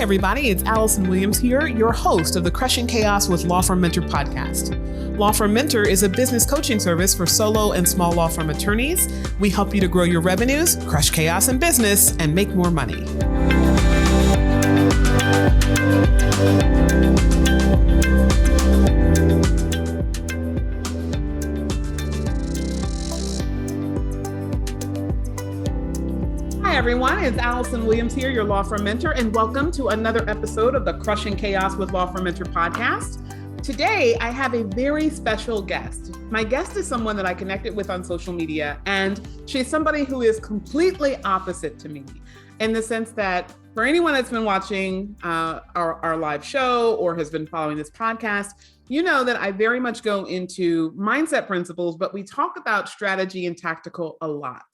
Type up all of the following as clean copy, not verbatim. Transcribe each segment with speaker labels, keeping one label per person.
Speaker 1: everybody, it's Allison Williams here, your host of the Crushing Chaos with Law Firm Mentor podcast. Law Firm Mentor is a business coaching service for solo and small law firm attorneys. We help you to grow your revenues, crush chaos in business, and make more money. Hi everyone, it's Allison Williams here, your Law Firm Mentor, and welcome to another episode of the Crushing Chaos with Law Firm Mentor podcast. Today, I have a very special guest. My guest is someone that I connected with on social media, and she's somebody who is completely opposite to me in the sense that for anyone that's been watching our live show or has been following this podcast, you know that I very much go into mindset principles, but we talk about strategy and tactical a lot.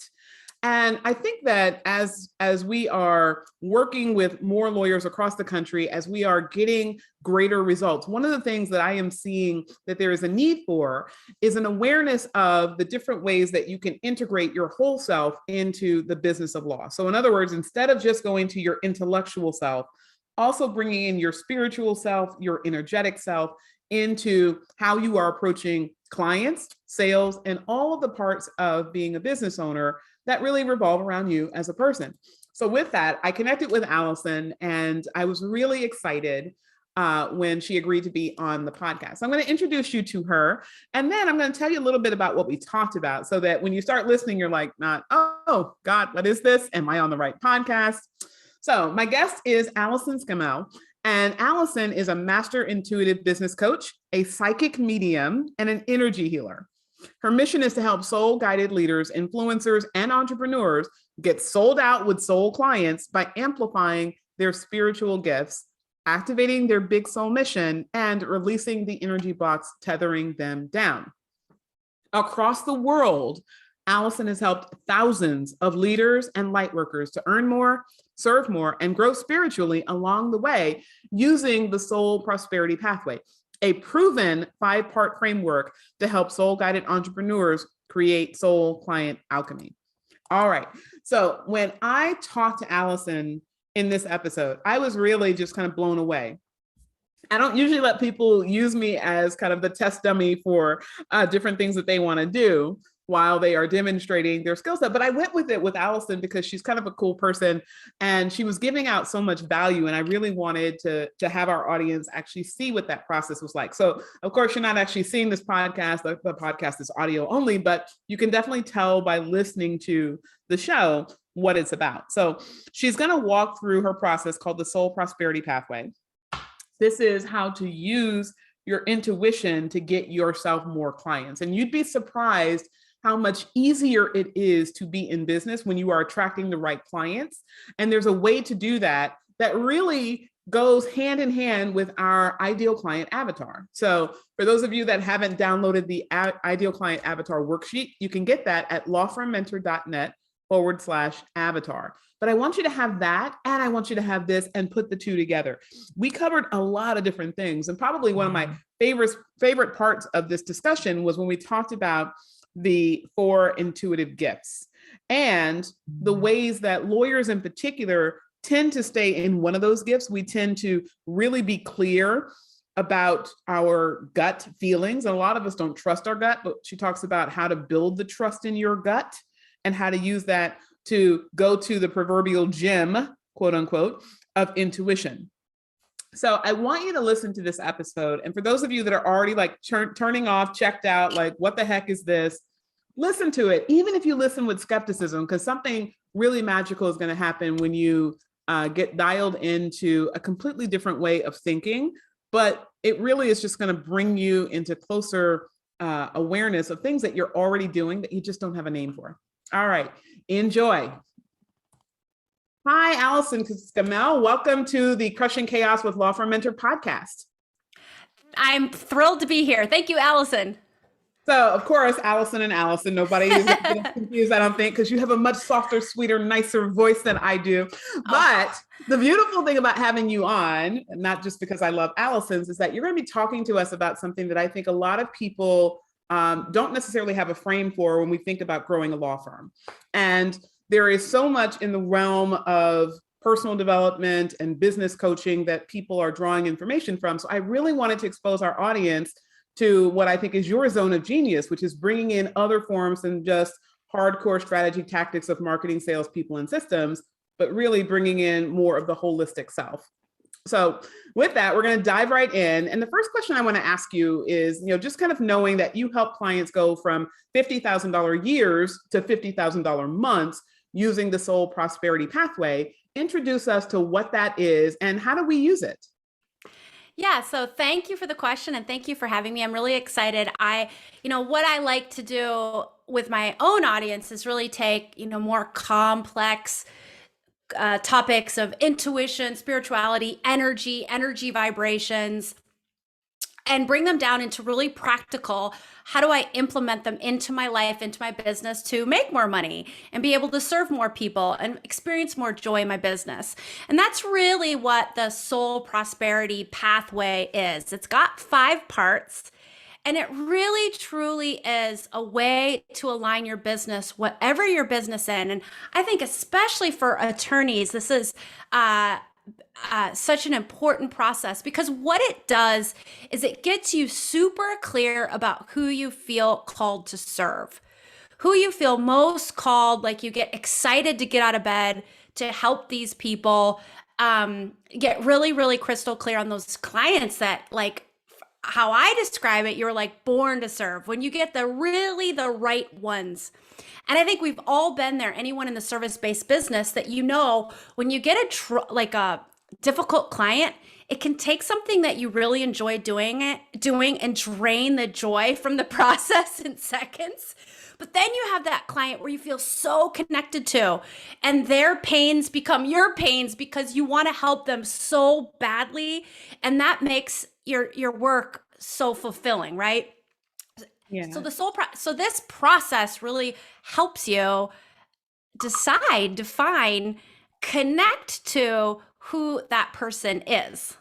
Speaker 1: And I think that as we are working with more lawyers across the country, as we are getting greater results, one of the things that I am seeing that there is a need for is an awareness of the different ways that you can integrate your whole self into the business of law. So in other words, instead of just going to your intellectual self, also bringing in your spiritual self, your energetic self into how you are approaching clients, sales, and all of the parts of being a business owner that really revolve around you as a person. So with that, I connected with Allison, and I was really excited when she agreed to be on the podcast. So I'm going to introduce you to her, and then I'm going to tell you a little bit about what we talked about so that when you start listening, you're like, not, oh God, what is this? Am I on the right podcast? So my guest is Allison Scamell, and Allison is a master intuitive business coach, a psychic medium, and an energy healer. Her mission is to help soul-guided leaders, influencers, and entrepreneurs get sold out with soul clients by amplifying their spiritual gifts, activating their big soul mission, and releasing the energy blocks tethering them down. Across the world, Allison has helped thousands of leaders and light workers to earn more, serve more, and grow spiritually along the way using the Soul Prosperity Pathway, a proven 5-part framework to help soul-guided entrepreneurs create soul client alchemy. All right. So when I talked to Allison in this episode, I was really just kind of blown away. I don't usually let people use me as kind of the test dummy for different things that they want to do while they are demonstrating their skill set. But I went with it with Allison because she's kind of a cool person and she was giving out so much value. And I really wanted to have our audience actually see what that process was like. So of course, you're not actually seeing this podcast. The podcast is audio only, but you can definitely tell by listening to the show what it's about. So she's going to walk through her process called the Soul Prosperity Pathway. This is how to use your intuition to get yourself more clients. And you'd be surprised how much easier it is to be in business when you are attracting the right clients. And there's a way to do that that really goes hand in hand with our ideal client avatar. So for those of you that haven't downloaded the ideal client avatar worksheet, you can get that at lawfirmmentor.net/avatar. But I want you to have that, and I want you to have this and put the two together. We covered a lot of different things. And probably one of my favorite parts of this discussion was when we talked about the 4 intuitive gifts and the ways that lawyers in particular tend to stay in one of those gifts. We tend to really be clear about our gut feelings. And a lot of us don't trust our gut, but she talks about how to build the trust in your gut and how to use that to go to the proverbial gym, quote unquote, of intuition. So I want you to listen to this episode. And for those of you that are already like turning off, checked out, like, what the heck is this? Listen to it, even if you listen with skepticism, because something really magical is going to happen when you get dialed into a completely different way of thinking. But it really is just going to bring you into closer awareness of things that you're already doing that you just don't have a name for. All right, enjoy. Hi, Allison Scamell. Welcome to the Crushing Chaos with Law Firm Mentor podcast.
Speaker 2: I'm thrilled to be here. Thank you, Allison.
Speaker 1: So, of course, Allison and Allison, nobody is confused, I don't think, because you have a much softer, sweeter, nicer voice than I do. But the beautiful thing about having you on, not just because I love Allison's, is that you're going to be talking to us about something that I think a lot of people don't necessarily have a frame for when we think about growing a law firm. And there is so much in the realm of personal development and business coaching that people are drawing information from. So I really wanted to expose our audience to what I think is your zone of genius, which is bringing in other forms than just hardcore strategy tactics of marketing, sales, people, and systems, but really bringing in more of the holistic self. So with that, we're going to dive right in. And the first question I want to ask you is, just kind of knowing that you help clients go from $50,000 years to $50,000 months using the Soul Prosperity Pathway. Introduce us to what that is and how do we use it?
Speaker 2: Yeah, so thank you for the question and thank you for having me. I'm really excited. What I like to do with my own audience is really take, more complex topics of intuition, spirituality, energy vibrations, and bring them down into really practical, how do I implement them into my life, into my business to make more money and be able to serve more people and experience more joy in my business. And that's really what the Soul Prosperity Pathway is. It's got 5 parts. And it really, truly is a way to align your business, whatever your business in. And I think especially for attorneys, this is such an important process because what it does is it gets you super clear about who you feel called to serve, who you feel most called, like you get excited to get out of bed to help these people, get really, really crystal clear on those clients that, like, how I describe it, you're like born to serve when you get the right ones. And I think we've all been there, anyone in the service-based business, that when you get a difficult client, it can take something that you really enjoy doing and drain the joy from the process in seconds. But then you have that client where you feel so connected to, and their pains become your pains because you want to help them so badly. And that makes your work so fulfilling, right?
Speaker 1: Yeah.
Speaker 2: So this process really helps you decide, define, connect to who that person is.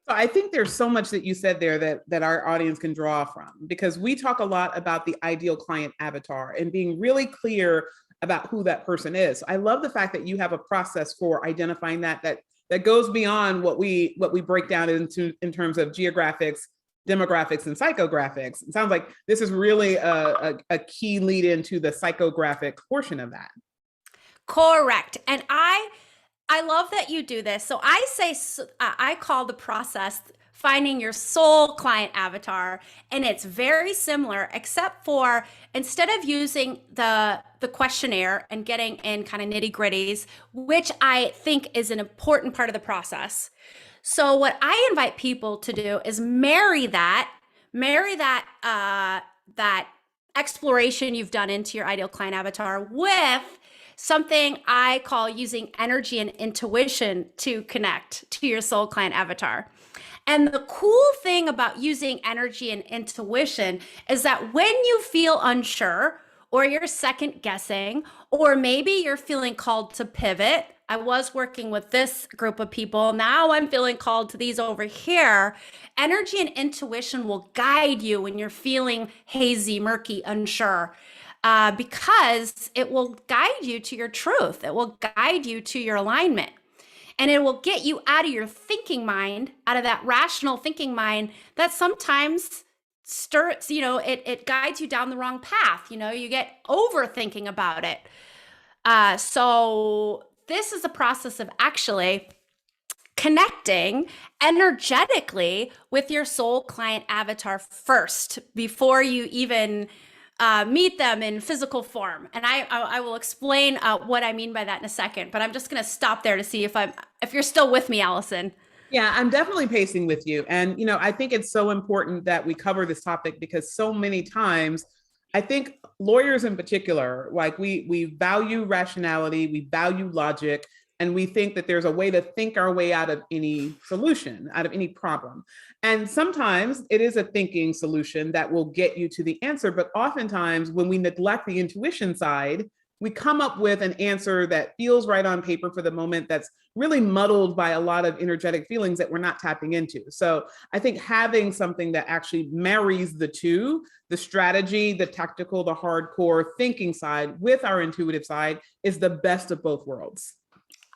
Speaker 1: I think there's so much that you said there that our audience can draw from, because we talk a lot about the ideal client avatar and being really clear about who that person is. I love the fact that you have a process for identifying that goes beyond what we break down into in terms of geographics, demographics, and psychographics. It sounds like this is really a key lead into the psychographic portion of that.
Speaker 2: Correct. And I love that you do this. So I call the process finding your soul client avatar, and it's very similar, except for instead of using the questionnaire and getting in kind of nitty gritties, which I think is an important part of the process. So what I invite people to do is marry that exploration you've done into your ideal client avatar with something I call using energy and intuition to connect to your soul client avatar. And the cool thing about using energy and intuition is that when you feel unsure or you're second guessing, or maybe you're feeling called to pivot, I was working with this group of people, now I'm feeling called to these over here, energy and intuition will guide you when you're feeling hazy, murky, unsure. Because it will guide you to your truth. It will guide you to your alignment. And it will get you out of your thinking mind, out of that rational thinking mind that sometimes stirs, it guides you down the wrong path. You get overthinking about it. So this is a process of actually connecting energetically with your soul client avatar first before you even meet them in physical form. And I will explain what I mean by that in a second, but I'm just going to stop there to see if you're still with me, Allison.
Speaker 1: Yeah, I'm definitely pacing with you. And, I think it's so important that we cover this topic because so many times, I think lawyers in particular, like we value rationality, we value logic, and we think that there's a way to think our way out of any solution, out of any problem. And sometimes it is a thinking solution that will get you to the answer. But oftentimes when we neglect the intuition side, we come up with an answer that feels right on paper for the moment that's really muddled by a lot of energetic feelings that we're not tapping into. So I think having something that actually marries the two, the strategy, the tactical, the hardcore thinking side with our intuitive side is the best of both worlds.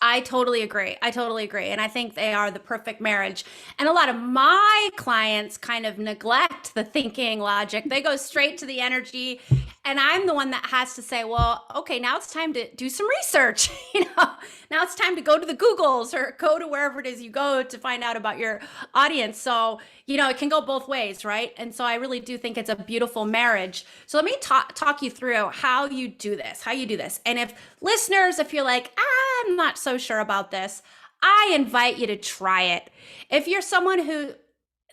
Speaker 2: I totally agree. I totally agree. And I think they are the perfect marriage. And a lot of my clients kind of neglect the thinking logic. They go straight to the energy. And I'm the one that has to say, well, okay, now it's time to do some research. Now it's time to go to the Googles or go to wherever it is you go to find out about your audience. So, it can go both ways, right? And so I really do think it's a beautiful marriage. So let me talk you through how you do this. And if listeners, if you're like, I'm not so sure about this, I invite you to try it. If you're someone who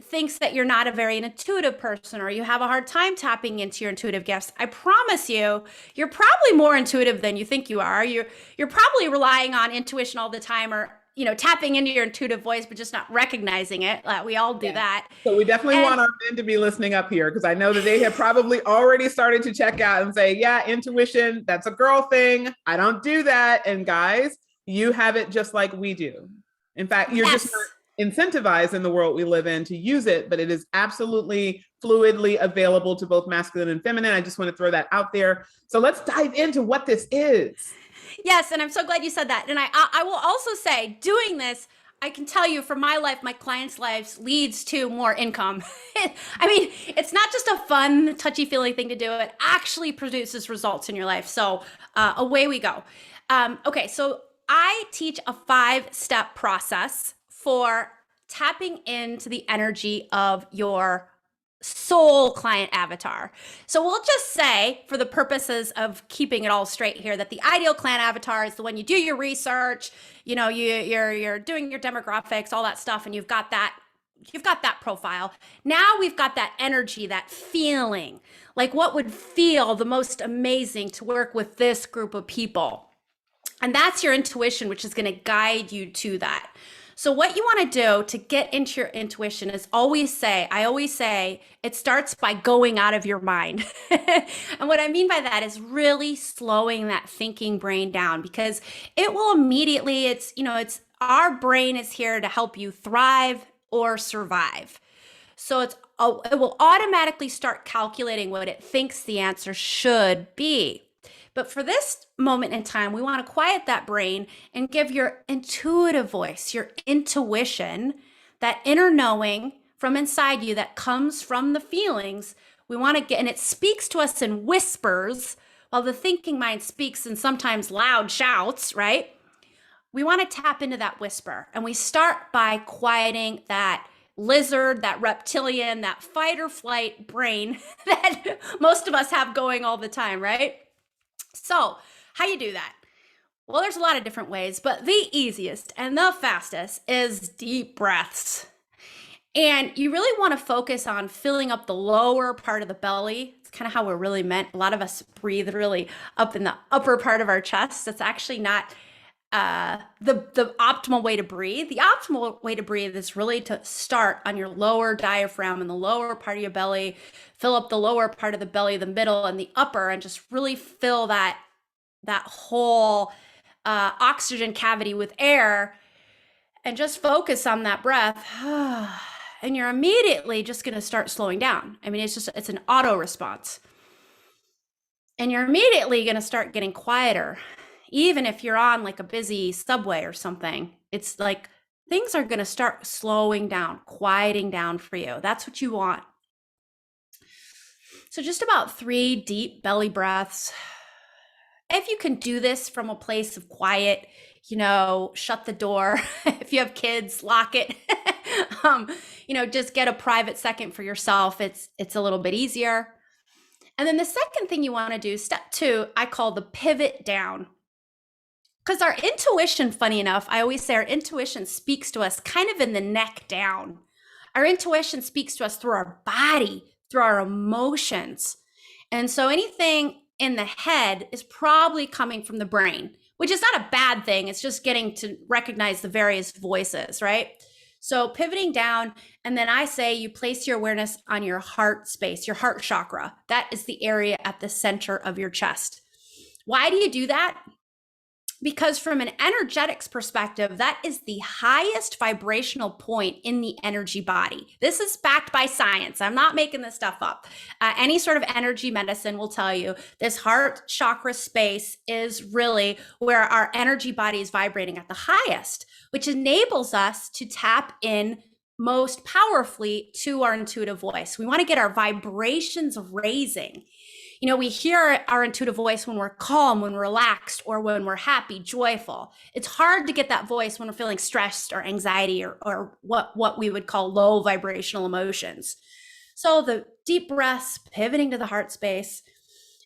Speaker 2: thinks that you're not a very intuitive person or you have a hard time tapping into your intuitive gifts, I promise you're probably more intuitive than you think you are. You're probably relying on intuition all the time, or tapping into your intuitive voice, but just not recognizing it. We all do that.
Speaker 1: So we definitely want our men to be listening up here, because I know that they have probably already started to check out and say, yeah, intuition, that's a girl thing. I don't do that. And guys, you have it just like we do. In fact, you're just not incentivized in the world we live in to use it, but it is absolutely fluidly available to both masculine and feminine. I just want to throw that out there. So let's dive into what this is.
Speaker 2: Yes, and I'm so glad you said that. And I will also say, doing this, I can tell you from my life, my clients' lives leads to more income. I mean, it's not just a fun, touchy-feely thing to do. It actually produces results in your life. So away we go. Okay, so I teach a 5-step process for tapping into the energy of your soul client avatar. So we'll just say, for the purposes of keeping it all straight here, that the ideal client avatar is the one you do your research, you're doing your demographics, all that stuff, and you've got that profile. Now we've got that energy, that feeling, like what would feel the most amazing to work with this group of people. And that's your intuition, which is going to guide you to that. So what you want to do to get into your intuition is I always say, it starts by going out of your mind. And what I mean by that is really slowing that thinking brain down, because it will immediately, it's our brain is here to help you thrive or survive. So it will automatically start calculating what it thinks the answer should be. But for this moment in time, we want to quiet that brain and give your intuitive voice, your intuition, that inner knowing from inside you that comes from the feelings. We want to get, and it speaks to us in whispers, while the thinking mind speaks in sometimes loud shouts, right? We want to tap into that whisper. And we start by quieting that lizard, that reptilian, that fight or flight brain that most of us have going all the time, right? So how you do that? Well, there's a lot of different ways, but the easiest and the fastest is deep breaths. And you really want to focus on filling up the lower part of the belly. It's kind of how we're really meant. A lot of us breathe really up in the upper part of our chest. That's actually not the optimal way to breathe. The optimal way to breathe is really to start on your lower diaphragm in the lower part of your belly, fill up the lower part of the belly, the middle, and the upper, and just really fill that whole oxygen cavity with air, and just focus on that breath. And you're immediately just going to start slowing down. I mean, it's an auto response. And you're immediately going to start getting quieter. Even if you're on like a busy subway or something, it's like things are going to start slowing down, quieting down for you. That's what you want. So just about 3 deep belly breaths. If you can do this from a place of quiet, shut the door. If you have kids, lock it. Just get a private second for yourself. It's a little bit easier. And then the second thing you want to do, step 2, I call the pivot down. Because our intuition, funny enough, I always say our intuition speaks to us kind of in the neck down. Our intuition speaks to us through our body, through our emotions. And so anything in the head is probably coming from the brain, which is not a bad thing. It's just getting to recognize the various voices, right? So pivoting down, and then I say you place your awareness on your heart space, your heart chakra. That is the area at the center of your chest. Why do you do that? Because from an energetics perspective, that is the highest vibrational point in the energy body. This is backed by science. I'm not making this stuff up. Any sort of energy medicine will tell you this heart chakra space is really where our energy body is vibrating at the highest, which enables us to tap in most powerfully to our intuitive voice. We want to get our vibrations raising. You know, we hear our intuitive voice when we're calm, when we're relaxed, or when we're happy, joyful. It's hard to get that voice when we're feeling stressed or anxiety or what we would call low vibrational emotions. So the deep breaths, pivoting to the heart space.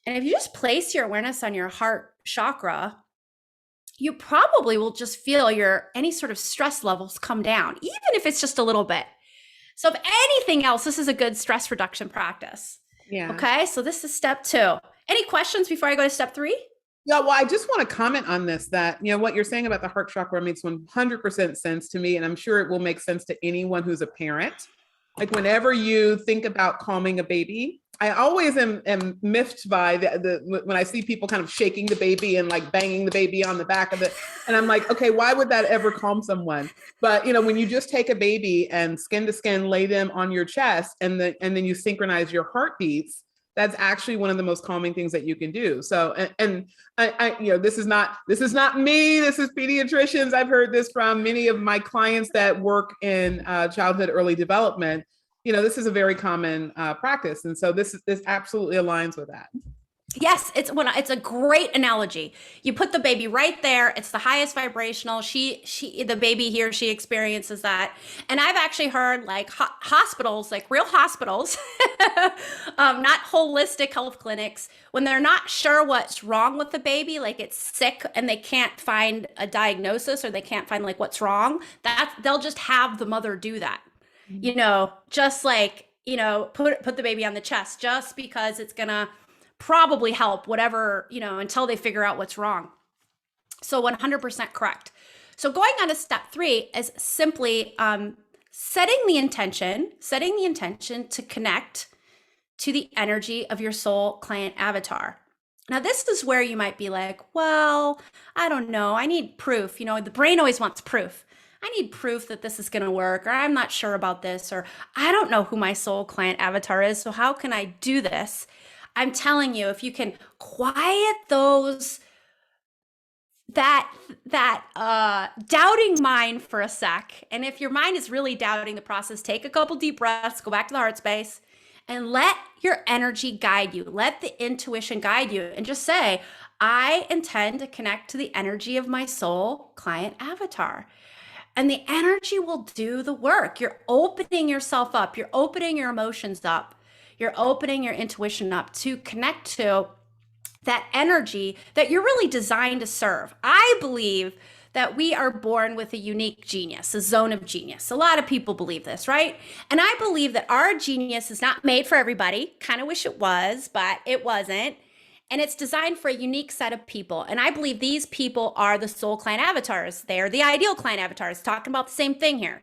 Speaker 2: And if you just place your awareness on your heart chakra, you probably will just feel any sort of stress levels come down, even if it's just a little bit. So if anything else, this is a good stress reduction practice.
Speaker 1: Yeah.
Speaker 2: Okay, so this is step 2. Any questions before I go to step 3?
Speaker 1: Yeah, well, I just want to comment on this, that, what you're saying about the heart chakra makes 100% sense to me. And I'm sure it will make sense to anyone who's a parent. Like whenever you think about calming a baby, I always am miffed by when I see people kind of shaking the baby and like banging the baby on the back of it. And I'm like, okay, why would that ever calm someone? But when you just take a baby and skin to skin, lay them on your chest, and then you synchronize your heartbeats, that's actually one of the most calming things that you can do. So, and I this is not me. This is pediatricians. I've heard this from many of my clients that work in childhood early development. This is a very common practice, and so this absolutely aligns with that.
Speaker 2: Yes, it's a great analogy. You put the baby right there. It's the highest vibrational. The baby, he or she experiences that. And I've actually heard like hospitals, like real hospitals, not holistic health clinics, when they're not sure what's wrong with the baby, like it's sick and they can't find a diagnosis or they can't find like what's wrong, they'll just have the mother do that. Just like, put the baby on the chest just because it's gonna probably help whatever, until they figure out what's wrong. So 100% correct. So going on to step 3 is simply setting the intention to connect to the energy of your soul client avatar. Now, this is where you might be like, well, I don't know. I need proof. The brain always wants proof. I need proof that this is going to work, or I'm not sure about this, or I don't know who my soul client avatar is. So how can I do this? I'm telling you, if you can quiet that doubting mind for a sec, and if your mind is really doubting the process, take a couple deep breaths, go back to the heart space, and let your energy guide you. Let the intuition guide you, and just say, I intend to connect to the energy of my soul client avatar. And the energy will do the work. You're opening yourself up. You're opening your emotions up. You're opening your intuition up to connect to that energy that you're really designed to serve. I believe that we are born with a unique genius, a zone of genius. A lot of people believe this, right? And I believe that our genius is not made for everybody. Kind of wish it was, but it wasn't. And it's designed for a unique set of people. And I believe these people are the soul client avatars. They're the ideal client avatars, talking about the same thing here.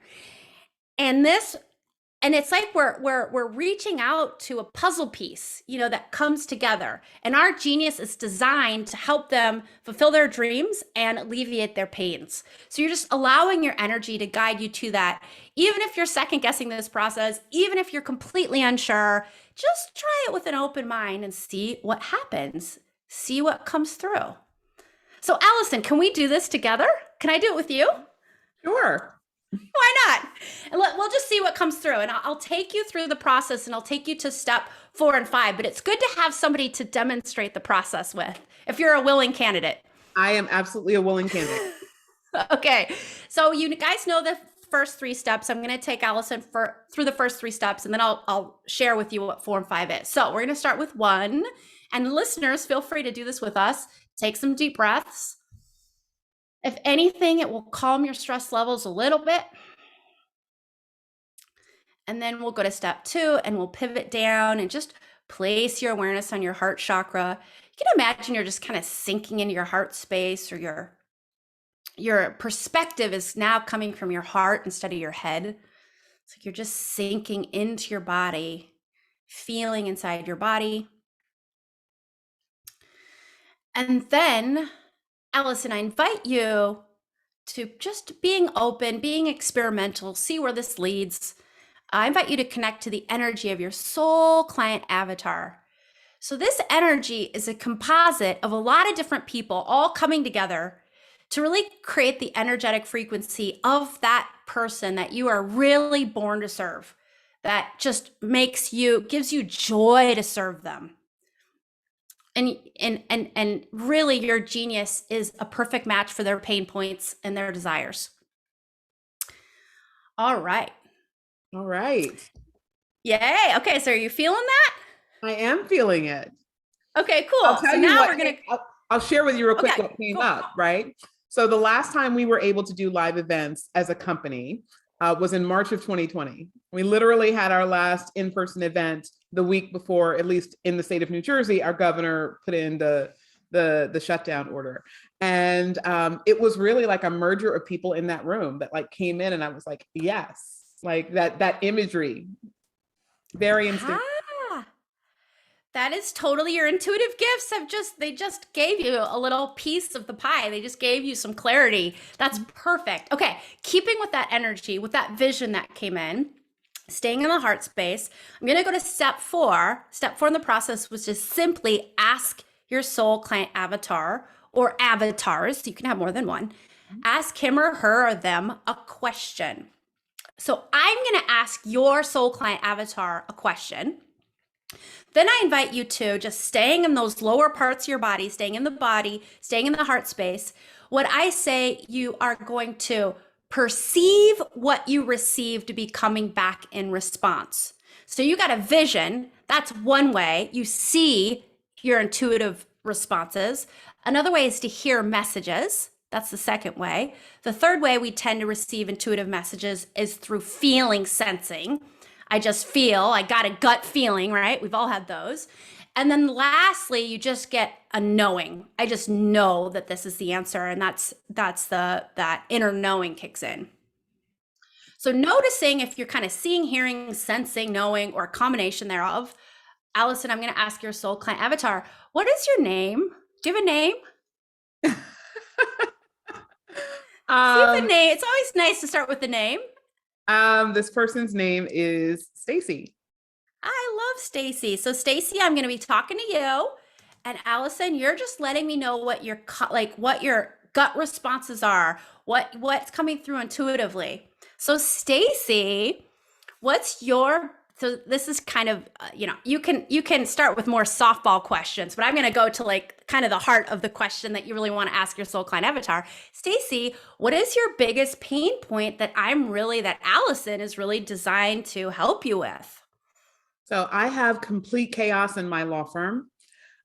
Speaker 2: And it's like we're reaching out to a puzzle piece, that comes together. And our genius is designed to help them fulfill their dreams and alleviate their pains. So you're just allowing your energy to guide you to that. Even if you're second guessing this process, even if you're completely unsure, just try it with an open mind and see what happens. See what comes through. So Allison, can we do this together? Can I do it with you?
Speaker 1: Sure.
Speaker 2: Why not? And we'll just see what comes through. And I'll take you through the process, and I'll take you to step 4 and 5. But it's good to have somebody to demonstrate the process with, if you're a willing candidate.
Speaker 1: I am absolutely a willing candidate.
Speaker 2: Okay. So you guys know the first 3 steps. I'm going to take Allison through the first 3 steps, and then I'll share with you what 4 and 5 is. So we're going to start with 1. And listeners, feel free to do this with us. Take some deep breaths. If anything, it will calm your stress levels a little bit. And then we'll go to step 2, and we'll pivot down and just place your awareness on your heart chakra. You can imagine you're just kind of sinking into your heart space, or your perspective is now coming from your heart instead of your head. It's like you're just sinking into your body, feeling inside your body. And then Allison, I invite you to just being open, being experimental, see where this leads. I invite you to connect to the energy of your soul client avatar. So, this energy is a composite of a lot of different people all coming together to really create the energetic frequency of that person that you are really born to serve, that just gives you joy to serve them. And really your genius is a perfect match for their pain points and their desires. All right.
Speaker 1: All right.
Speaker 2: Yay. Okay, so are you feeling that?
Speaker 1: I am feeling it.
Speaker 2: Okay, cool.
Speaker 1: I'll tell
Speaker 2: So
Speaker 1: you
Speaker 2: now
Speaker 1: what,
Speaker 2: we're gonna
Speaker 1: I'll share with you real quick
Speaker 2: Okay,
Speaker 1: what came
Speaker 2: cool.
Speaker 1: up, right? So the last time we were able to do live events as a company was in March of 2020. We literally had our last in-person event the week before, at least in the state of New Jersey, our governor put in the shutdown order. And it was really like a merger of people in that room that like came in, and I was like, yes, like that imagery, very instinctive.
Speaker 2: Ah, that is totally your intuitive gifts they just gave you a little piece of the pie. They just gave you some clarity. That's perfect. Okay, keeping with that energy, with that vision that came in, staying in the heart space, I'm going to go to step 4. Step 4 in the process was just simply ask your soul client avatar or avatars. You can have more than one. Ask him or her or them a question. So I'm going to ask your soul client avatar a question. Then I invite you to just staying in those lower parts of your body, staying in the body, staying in the heart space. What I say, you are going to perceive what you receive to be coming back in response. So you got a vision. That's one way you see your intuitive responses. Another way is to hear messages. That's the second way. The third way we tend to receive intuitive messages is through feeling, sensing. I just feel, I got a gut feeling, right? We've all had those. And then lastly, you just get a knowing. I just know that this is the answer, and that inner knowing kicks in. So noticing if you're kind of seeing, hearing, sensing, knowing, or a combination thereof. Allison, I'm going to ask your soul client avatar, what is your name? Do you have a name? See if a name. It's always nice to start with the name.
Speaker 1: This person's name is Stacy.
Speaker 2: I love Stacy. So Stacy, I'm going to be talking to you, and Allison, you're just letting me know what your gut responses are, what's coming through intuitively. So Stacy, so this is kind of you can start with more softball questions, but I'm going to go to like kind of the heart of the question that you really want to ask your soul client avatar. Stacy, what is your biggest pain point that Allison is really designed to help you with?
Speaker 1: So I have complete chaos in my law firm.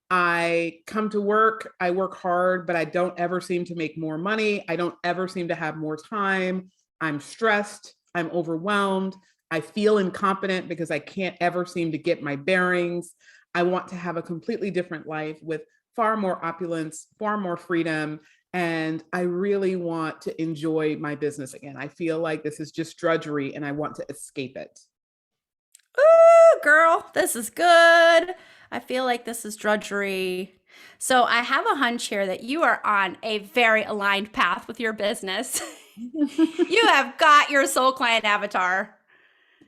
Speaker 1: I come to work, I work hard, but I don't ever seem to make more money. I don't ever seem to have more time. I'm stressed. I'm overwhelmed. I feel incompetent because I can't ever seem to get my bearings. I want to have a completely different life with far more opulence, far more freedom. And I really want to enjoy my business again. I feel like this is just drudgery and I want to escape it.
Speaker 2: Ooh, girl, this is good. I feel like this is drudgery. So I have a hunch here that you are on a very aligned path with your business. You have got your soul client avatar.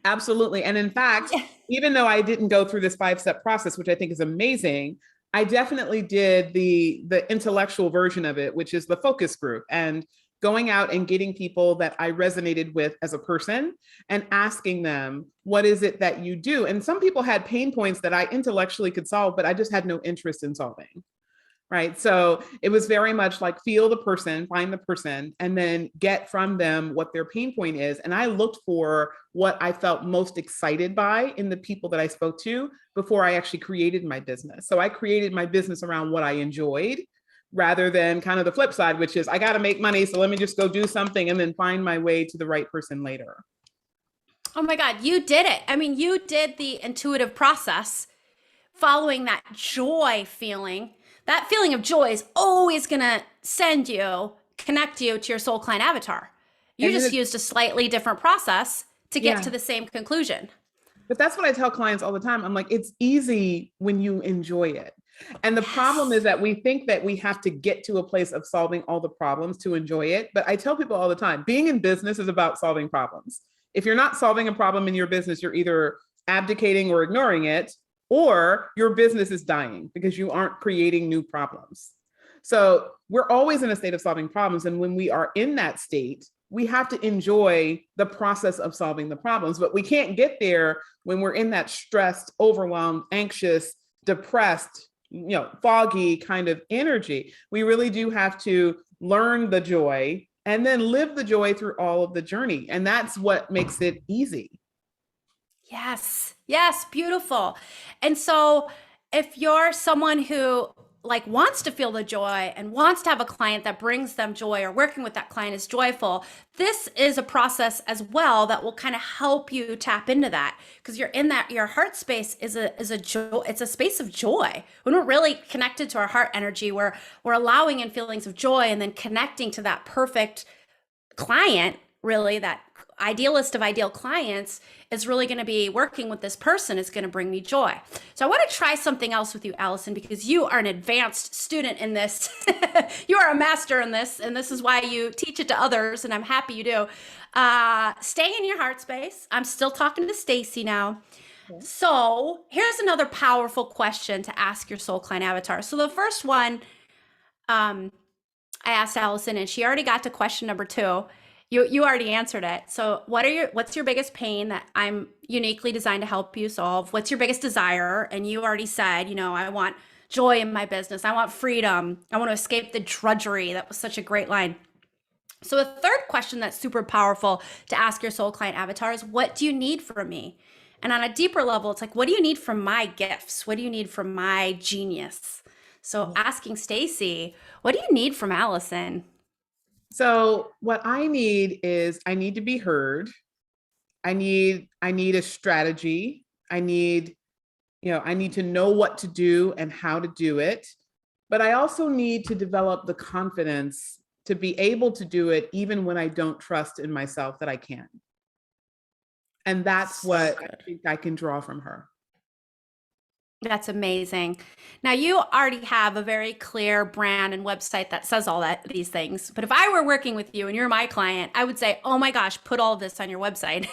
Speaker 1: Absolutely. And in fact, even though I didn't go through this 5-step process, which I think is amazing, I definitely did the intellectual version of it, which is the focus group, and going out and getting people that I resonated with as a person and asking them, what is it that you do? And some people had pain points that I intellectually could solve, but I just had no interest in solving. Right. So it was very much like feel the person, find the person, and then get from them what their pain point is. And I looked for what I felt most excited by in the people that I spoke to before I actually created my business. So I created my business around what I enjoyed rather than kind of the flip side, which is I got to make money. So let me just go do something and then find my way to the right person later.
Speaker 2: Oh my God, you did it. I mean, you did the intuitive process following that joy feeling. That feeling of joy is always going to connect you to your soul client avatar. You just used a slightly different process to get to the same conclusion.
Speaker 1: But that's what I tell clients all the time. I'm like, it's easy when you enjoy it. And the problem
Speaker 2: Yes.
Speaker 1: is that we think that we have to get to a place of solving all the problems to enjoy it. But I tell people all the time, being in business is about solving problems. If you're not solving a problem in your business, you're either abdicating or ignoring it, or your business is dying because you aren't creating new problems. So we're always in a state of solving problems. And when we are in that state, we have to enjoy the process of solving the problems. But we can't get there when we're in that stressed, overwhelmed, anxious, depressed, foggy kind of energy. We really do have to learn the joy and then live the joy through all of the journey. And that's what makes it easy.
Speaker 2: Yes. Yes. Beautiful. And so if you're someone who like wants to feel the joy and wants to have a client that brings them joy or working with that client is joyful, this is a process as well that will kind of help you tap into that because you're in that your heart space is a joy, it's a space of joy. When we're really connected to our heart energy, we're allowing in feelings of joy and then connecting to that perfect client, really that idealist of ideal clients is really going to be working with this person is going to bring me joy. So I want to try something else with you, Allison, because you are an advanced student in this. You are a master in this, and this is why you teach it to others, and I'm happy you do. Stay in your heart space. I'm still talking to Stacy now.
Speaker 1: Okay.
Speaker 2: So here's another powerful question to ask your soul client avatar. So the first one, I asked Allison, and she already got to question number 2. You already answered it. So what's your biggest pain that I'm uniquely designed to help you solve? What's your biggest desire? And you already said, I want joy in my business. I want freedom. I want to escape the drudgery. That was such a great line. So a third question that's super powerful to ask your soul client avatar is, what do you need from me? And on a deeper level, it's like, what do you need from my gifts? What do you need from my genius? So asking Stacy, what do you need from Allison?
Speaker 1: So what I need is I need to be heard. I need a strategy. I need to know what to do and how to do it. But I also need to develop the confidence to be able to do it even when I don't trust in myself that I can. And that's what I think I can draw from her.
Speaker 2: That's amazing. Now you already have a very clear brand and website that says all these things. But if I were working with you and you're my client, I would say, "Oh my gosh, put all of this on your website."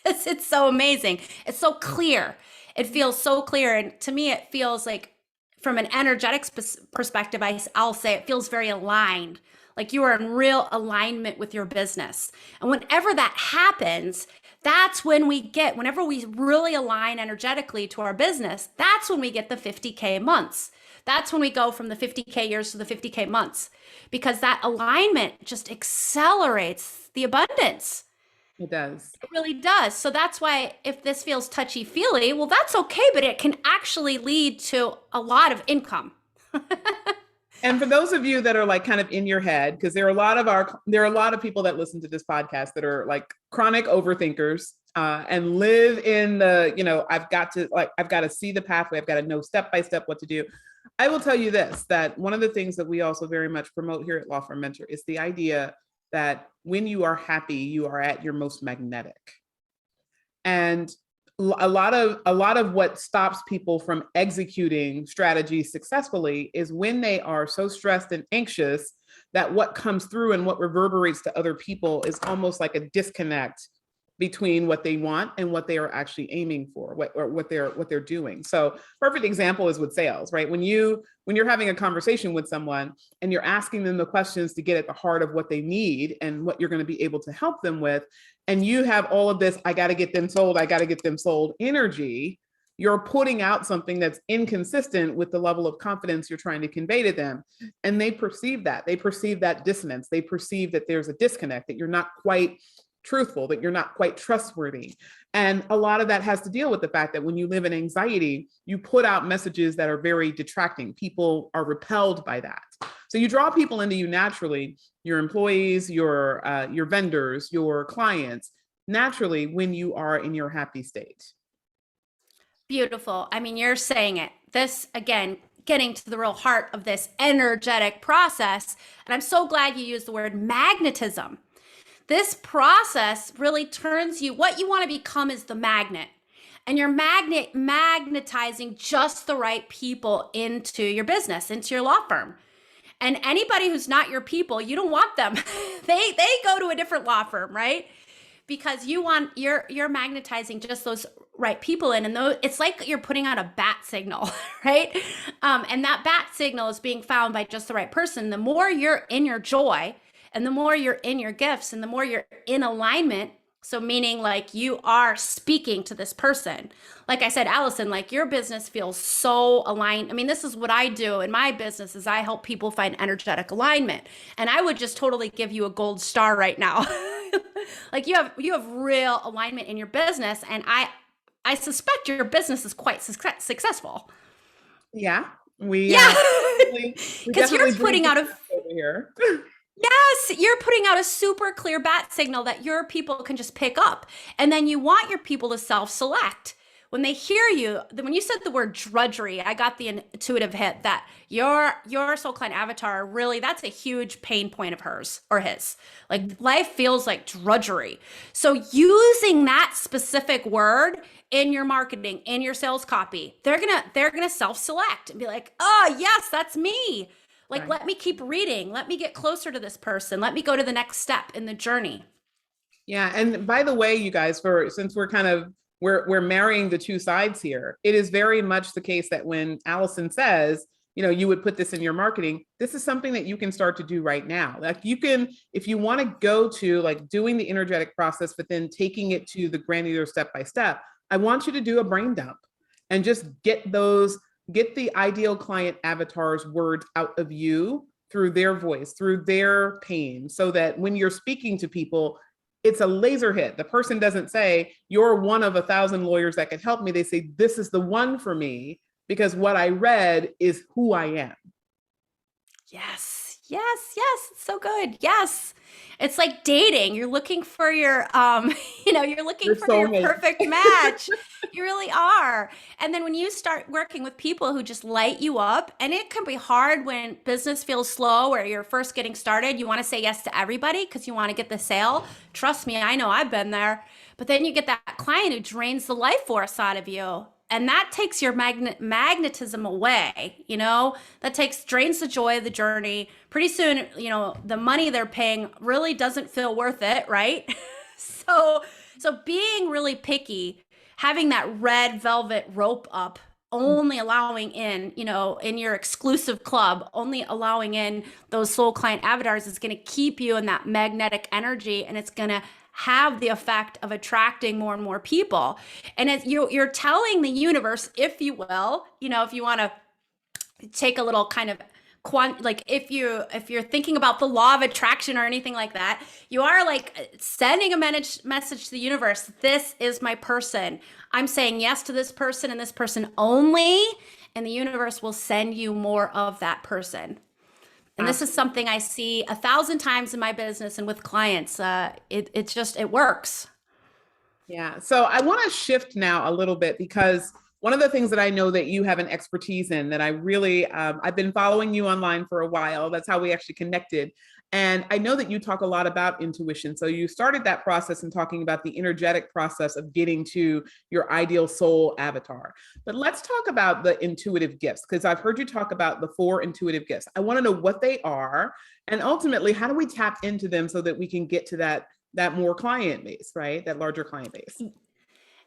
Speaker 2: It's so amazing. It's so clear. It feels so clear, and to me it feels like from an energetics perspective, I'll say it feels very aligned. Like you are in real alignment with your business. And whenever that happens, that's when whenever we really align energetically to our business, that's when we get the 50K months. That's when we go from the 50K years to the 50K months, because that alignment just accelerates the abundance.
Speaker 1: It does.
Speaker 2: It really does. So that's why if this feels touchy-feely, well, that's okay, but it can actually lead to a lot of income.
Speaker 1: And for those of you that are like kind of in your head, because there are a lot of people that listen to this podcast that are like chronic overthinkers and live in the, I've got to see the pathway. I've got to know step by step what to do. I will tell you this, that one of the things that we also very much promote here at Law Firm Mentor is the idea that when you are happy, you are at your most magnetic. And a lot of what stops people from executing strategies successfully is when they are so stressed and anxious that what comes through and what reverberates to other people is almost like a disconnect between what they want and what they are actually aiming for, what they're doing. So perfect example is with sales, right? When you're having a conversation with someone and you're asking them the questions to get at the heart of what they need and what you're going to be able to help them with, and you have all of this, I got to get them sold energy, you're putting out something that's inconsistent with the level of confidence you're trying to convey to them. And they perceive that dissonance. They perceive that there's a disconnect, that you're not quite truthful, that you're not quite trustworthy. And a lot of that has to deal with the fact that when you live in anxiety, you put out messages that are very detracting. People are repelled by that. So you draw people into you naturally, your employees, your vendors, your clients, naturally when you are in your happy state.
Speaker 2: Beautiful. I mean, you're saying it. This, again, getting to the real heart of this energetic process. And I'm so glad you used the word magnetism. This process really turns you, what you want to become is the magnet. and you're magnetizing just the right people into your business, into your law firm. And anybody who's not your people, you don't want them. They go to a different law firm, right? Because you're magnetizing just those right people in, and those, it's like you're putting out a bat signal, right? And that bat signal is being found by just the right person. The more you're in your joy, and the more you're in your gifts, and the more you're in alignment. So meaning like you are speaking to this person. Like I said, Allison, like your business feels so aligned. I mean, this is what I do in my business is I help people find energetic alignment. And I would just totally give you a gold star right now. Like you have real alignment in your business, and I suspect your business is quite successful.
Speaker 1: Yeah,
Speaker 2: because you're putting out
Speaker 1: over here.
Speaker 2: Yes, you're putting out a super clear bat signal that your people can just pick up. And then you want your people to self-select. When they hear you, when you said the word drudgery, I got the intuitive hit that your soul client avatar, really, that's a huge pain point of hers or his. Like life feels like drudgery. So using that specific word in your marketing, in your sales copy, they're gonna self-select and be like, oh yes, that's me. Like, let me keep reading. Let me get closer to this person. Let me go to the next step in the journey.
Speaker 1: Yeah. And by the way, you guys, since we're marrying the two sides here, it is very much the case that when Allison says, you would put this in your marketing, this is something that you can start to do right now. Like you can, if you want to go to like doing the energetic process, but then taking it to the granular step by step, I want you to do a brain dump and just get the ideal client avatar's words out of you through their voice, through their pain, so that when you're speaking to people, it's a laser hit. The person doesn't say, you're one of 1,000 lawyers that could help me. They say, this is the one for me because what I read is who I am.
Speaker 2: Yes, yes, yes. It's so good. Yes. It's like dating. You're looking for your, you're looking for your perfect match. You really are. And then when you start working with people who just light you up, and it can be hard when business feels slow or you're first getting started, you want to say yes to everybody because you want to get the sale. Trust me, I know I've been there. But then you get that client who drains the life force out of you. And that takes your magnetism away, that drains the joy of the journey. Pretty soon, the money they're paying really doesn't feel worth it, right? So being really picky, having that red velvet rope up, only allowing in your exclusive club, only allowing in those soul client avatars is going to keep you in that magnetic energy, and it's going to have the effect of attracting more and more people. And as you're telling the universe, if you will, if you want to take a little kind of like if you're thinking about the law of attraction or anything like that, you are like sending a message to the universe. This is my person. I'm saying yes to this person and this person only, and the universe will send you more of that person. And this is something I see 1,000 times in my business and with clients. It works.
Speaker 1: Yeah. So I want to shift now a little bit because one of the things that I know that you have an expertise in that I really, I've been following you online for a while. That's how we actually connected. And I know that you talk a lot about intuition. So you started that process in talking about the energetic process of getting to your ideal soul avatar. But let's talk about the intuitive gifts, because I've heard you talk about the 4 intuitive gifts. I want to know what they are, and ultimately, how do we tap into them so that we can get to that more client base, right? That larger client base.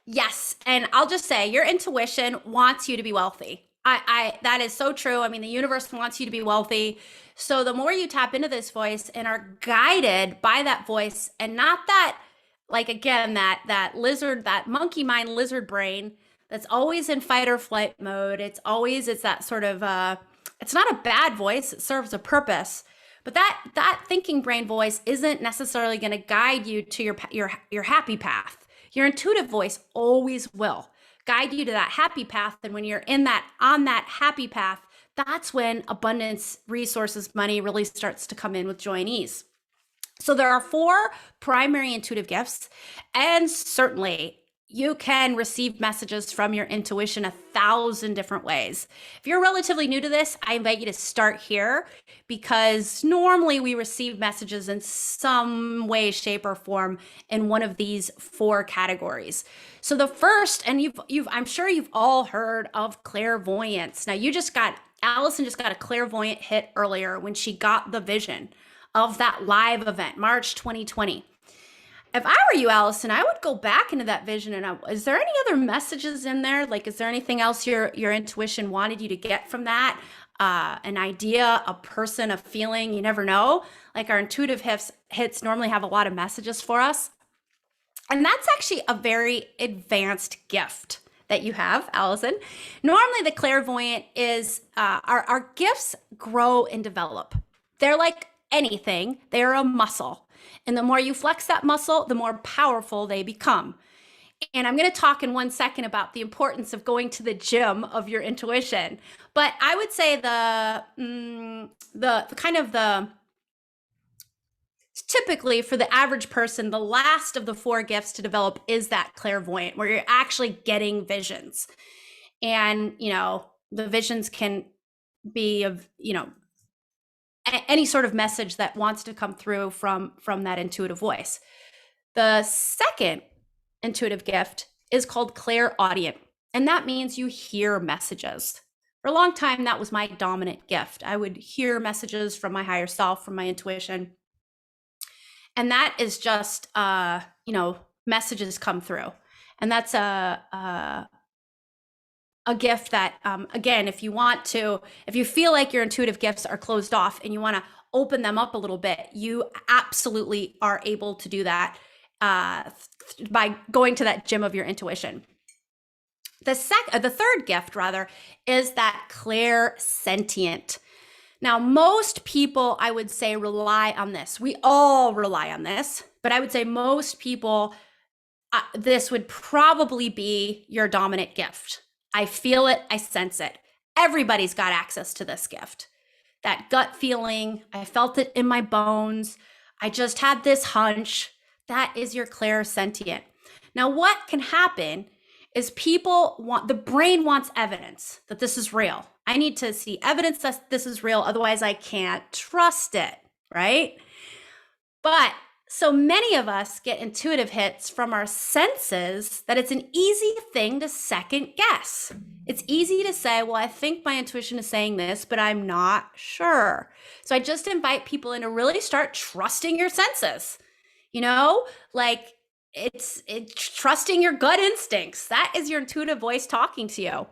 Speaker 2: Yes. And I'll just say your intuition wants you to be wealthy. That is so true. I mean, the universe wants you to be wealthy. So the more you tap into this voice and are guided by that voice, and not that, like, again, that lizard, that monkey mind lizard brain that's always in fight or flight mode. It's that sort of, it's not a bad voice. It serves a purpose. But that thinking brain voice isn't necessarily going to guide you to your happy path. Your intuitive voice always will guide you to that happy path. And when you're on that happy path, that's when abundance, resources, money really starts to come in with joy and ease. So there are 4 primary intuitive gifts. And certainly you can receive messages from your intuition 1,000 different ways. If you're relatively new to this, I invite you to start here, because normally we receive messages in some way, shape, or form in one of these 4 categories. So the first, and I'm sure you've all heard of clairvoyance. Now Allison just got a clairvoyant hit earlier when she got the vision of that live event, March 2020. If I were you, Allison, I would go back into that vision and is there any other messages in there? Like, is there anything else your intuition wanted you to get from that? An idea, a person, a feeling, you never know. Like, our intuitive hits normally have a lot of messages for us. And that's actually a very advanced gift that you have, Allison. Normally the clairvoyant is, our gifts grow and develop. They're like anything, they're a muscle. And the more you flex that muscle, the more powerful they become. And I'm going to talk in 1 second about the importance of going to the gym of your intuition. But I would say typically for the average person, the last of the 4 gifts to develop is that clairvoyant, where you're actually getting visions. And, the visions can be of, any sort of message that wants to come through from that intuitive voice. The second intuitive gift is called clairaudient, and that means you hear messages. For a long time, that was my dominant gift. I would hear messages from my higher self, from my intuition, and that is just messages come through, and that's a gift that, again, if you feel like your intuitive gifts are closed off and you want to open them up a little bit, you absolutely are able to do that by going to that gym of your intuition. The third gift, rather, is that clairsentient. Now, most people, I would say, rely on this. We all rely on this, but I would say most people, this would probably be your dominant gift. I feel it, I sense it. Everybody's got access to this gift. That gut feeling, I felt it in my bones. I just had this hunch. That is your clairsentient. Now, what can happen is the brain wants evidence that this is real. I need to see evidence that this is real, otherwise I can't trust it, right? But so many of us get intuitive hits from our senses that it's an easy thing to second guess. It's easy to say, well, I think my intuition is saying this, but I'm not sure. So I just invite people in to really start trusting your senses. Like it's trusting your gut instincts. That is your intuitive voice talking to you.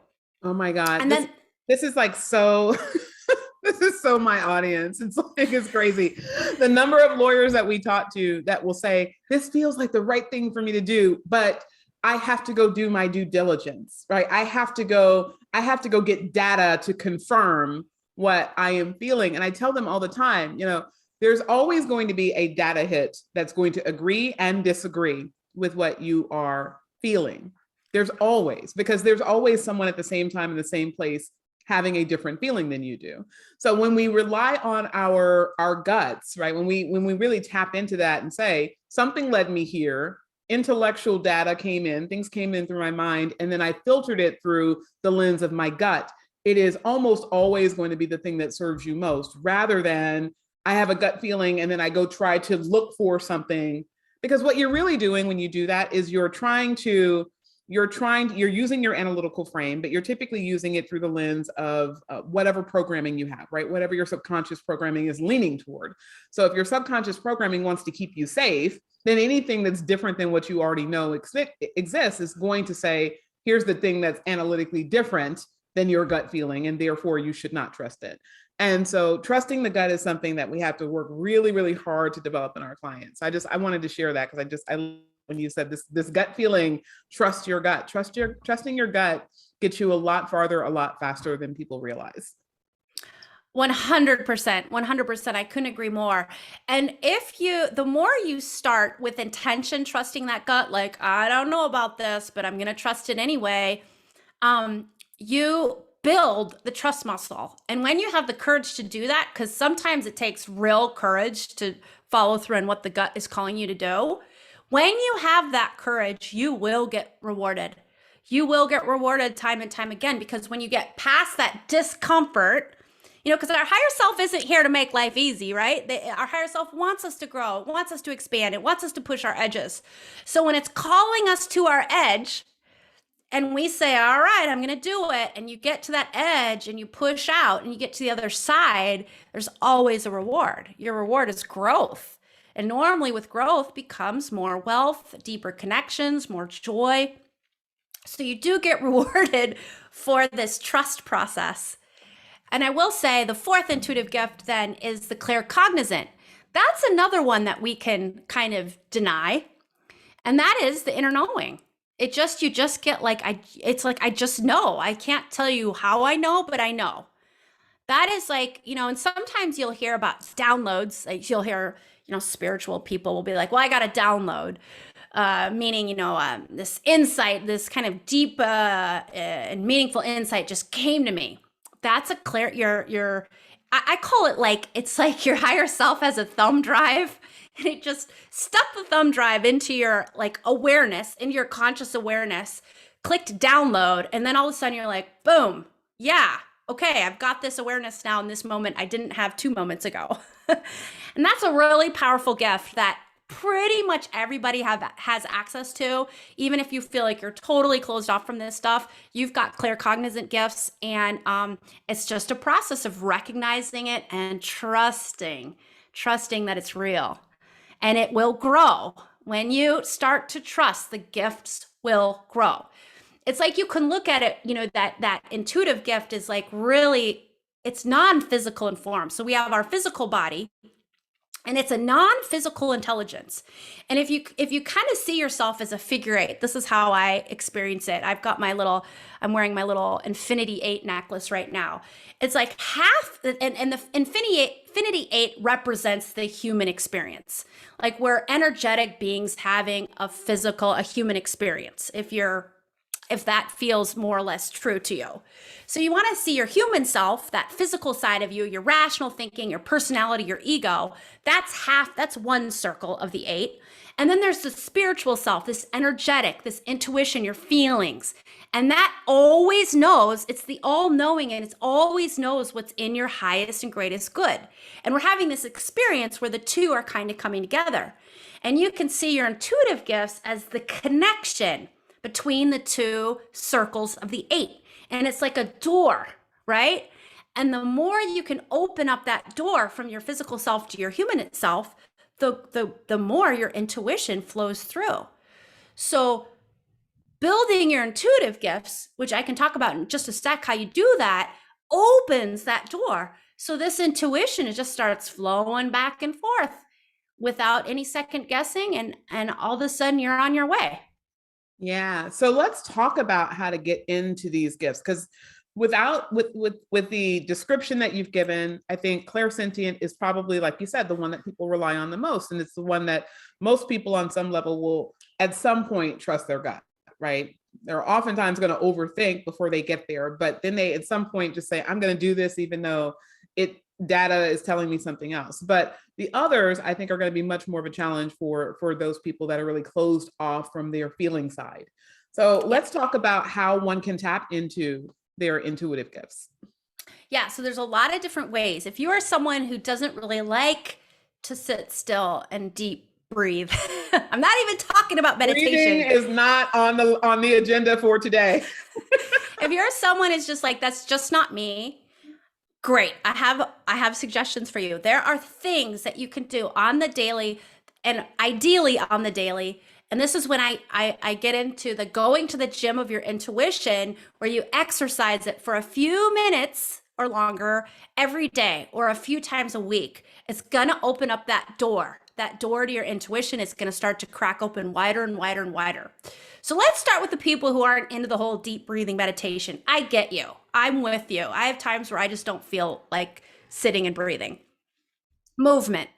Speaker 1: Oh my God.
Speaker 2: And
Speaker 1: this is like so... This is so my audience. It's crazy. The number of lawyers that we talk to that will say, this feels like the right thing for me to do, but I have to go do my due diligence, right? I have to go get data to confirm what I am feeling. And I tell them all the time, there's always going to be a data hit that's going to agree and disagree with what you are feeling. Because there's always someone at the same time in the same place having a different feeling than you do. So when we rely on our guts, right? When we really tap into that and say, something led me here, intellectual data came in, things came in through my mind, and then I filtered it through the lens of my gut, it is almost always going to be the thing that serves you most, rather than I have a gut feeling and then I go try to look for something. Because what you're really doing when you do that is you're using your analytical frame, but you're typically using it through the lens of whatever programming you have, right? Whatever your subconscious programming is leaning toward. So if your subconscious programming wants to keep you safe, then anything that's different than what you already know exists is going to say, here's the thing that's analytically different than your gut feeling, and therefore you should not trust it. And so trusting the gut is something that we have to work really, really hard to develop in our clients. I wanted to share that because when you said this gut feeling, trust your gut. Trusting your gut gets you a lot farther, a lot faster than people realize.
Speaker 2: 100%, 100%. I couldn't agree more. And the more you start with intention, trusting that gut, like, I don't know about this, but I'm going to trust it anyway. You build the trust muscle. And when you have the courage to do that, because sometimes it takes real courage to follow through on what the gut is calling you to do. When you have that courage, you will get rewarded. You will get rewarded time and time again, because when you get past that discomfort, because our higher self isn't here to make life easy, right? Our higher self wants us to grow, wants us to expand, it wants us to push our edges. So when it's calling us to our edge, and we say, all right, I'm going to do it, and you get to that edge and you push out and you get to the other side, there's always a reward. Your reward is growth. And normally with growth becomes more wealth, deeper connections, more joy. So you do get rewarded for this trust process. And I will say the fourth intuitive gift then is the Clear Cognizant. That's another one that we can kind of deny. And that is the inner knowing. You just get it's like, I just know. I can't tell you how I know, but I know. That is like, and sometimes you'll hear about downloads. Like you'll hear, spiritual people will be like, well, I got a download. Meaning, this insight, this kind of deep and meaningful insight just came to me. That's a clear, I call it like, it's like your higher self has a thumb drive, and it just stuck the thumb drive into your like awareness, into your conscious awareness, clicked download, and then all of a sudden you're like, boom, yeah, okay, I've got this awareness now in this moment I didn't have 2 moments ago. And that's a really powerful gift that pretty much everybody has access to. Even if you feel like you're totally closed off from this stuff, you've got Clear Cognizant gifts, and it's just a process of recognizing it and trusting that it's real. And it will grow. When you start to trust, the gifts will grow. It's like you can look at it, that intuitive gift is like really, it's non-physical in form. So we have our physical body, and it's a non-physical intelligence. And if you kind of see yourself as a figure eight, this is how I experience it. I'm wearing my little Infinity 8 necklace right now. It's like half, and the Infinity 8 represents the human experience. Like we're energetic beings having a human experience. If that feels more or less true to you. So you want to see your human self, that physical side of you, your rational thinking, your personality, your ego. That's one circle of the 8. And then there's the spiritual self, this energetic, this intuition, your feelings. And that always knows, it's the all-knowing, and it always knows what's in your highest and greatest good. And we're having this experience where the two are kind of coming together. And you can see your intuitive gifts as the connection between the two circles of the 8. And it's like a door, right? And the more you can open up that door from your physical self to your human self, the more your intuition flows through. So building your intuitive gifts, which I can talk about in just a sec, how you do that, opens that door. So this intuition, it just starts flowing back and forth without any second guessing. And all of a sudden you're on your way.
Speaker 1: Yeah. So let's talk about how to get into these gifts, because with the description that you've given, I think clairsentient is probably, like you said, the one that people rely on the most. And it's the one that most people on some level will at some point trust their gut, right? They're oftentimes going to overthink before they get there, but then they at some point just say, I'm going to do this, even though data is telling me something else. But the others, I think, are going to be much more of a challenge for those people that are really closed off from their feeling side. So let's talk about how one can tap into their intuitive gifts.
Speaker 2: Yeah, so there's a lot of different ways. If you are someone who doesn't really like to sit still and deep breathe, I'm not even talking about meditation.
Speaker 1: Breathing is not on the agenda for today.
Speaker 2: If you're someone who's just like, that's just not me, great. I have suggestions for you. There are things that you can do on the daily, and ideally on the daily. And this is when I get into the going to the gym of your intuition, where you exercise it for a few minutes or longer every day, or a few times a week. It's going to open up that door to your intuition. It's going to start to crack open wider and wider and wider. So let's start with the people who aren't into the whole deep breathing meditation. I get you. I'm with you. I have times where I just don't feel like sitting and breathing. Movement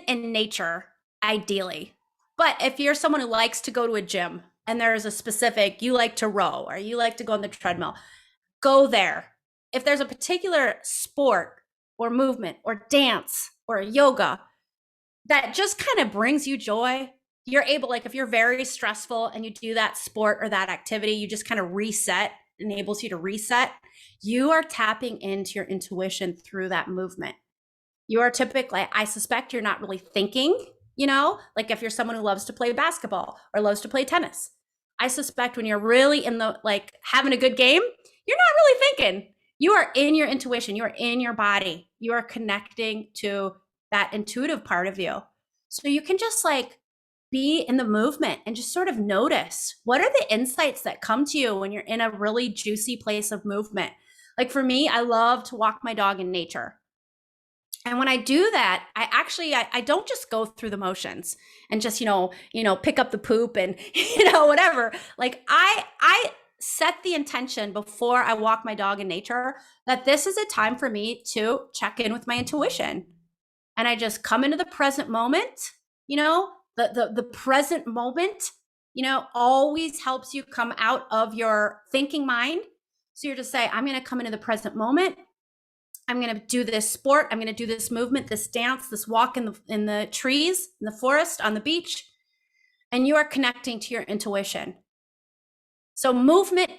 Speaker 2: in nature, ideally. But if you're someone who likes to go to a gym and there's a specific, you like to row or you like to go on the treadmill, go there. If there's a particular sport or movement or dance or yoga, that just kind of brings you joy. You're able, like if you're very stressful and you do that sport or that activity, you just kind of reset, enables you to reset. You are tapping into your intuition through that movement. You are typically, I suspect you're not really thinking, like if you're someone who loves to play basketball or loves to play tennis. I suspect when you're really in the, like having a good game, you're not really thinking. You are in your intuition. You are in your body. You are connecting to that intuitive part of you. So you can just like be in the movement and just sort of notice what are the insights that come to you when you're in a really juicy place of movement. Like for me, I love to walk my dog in nature. And when I do that, I don't just go through the motions and just, pick up the poop and, whatever. Like I set the intention before I walk my dog in nature that this is a time for me to check in with my intuition. And I just come into the present moment, the present moment, always helps you come out of your thinking mind. So you're just say, I'm going to come into the present moment. I'm going to do this sport. I'm going to do this movement, this dance, this walk in the trees, in the forest, on the beach. And you are connecting to your intuition. So movement,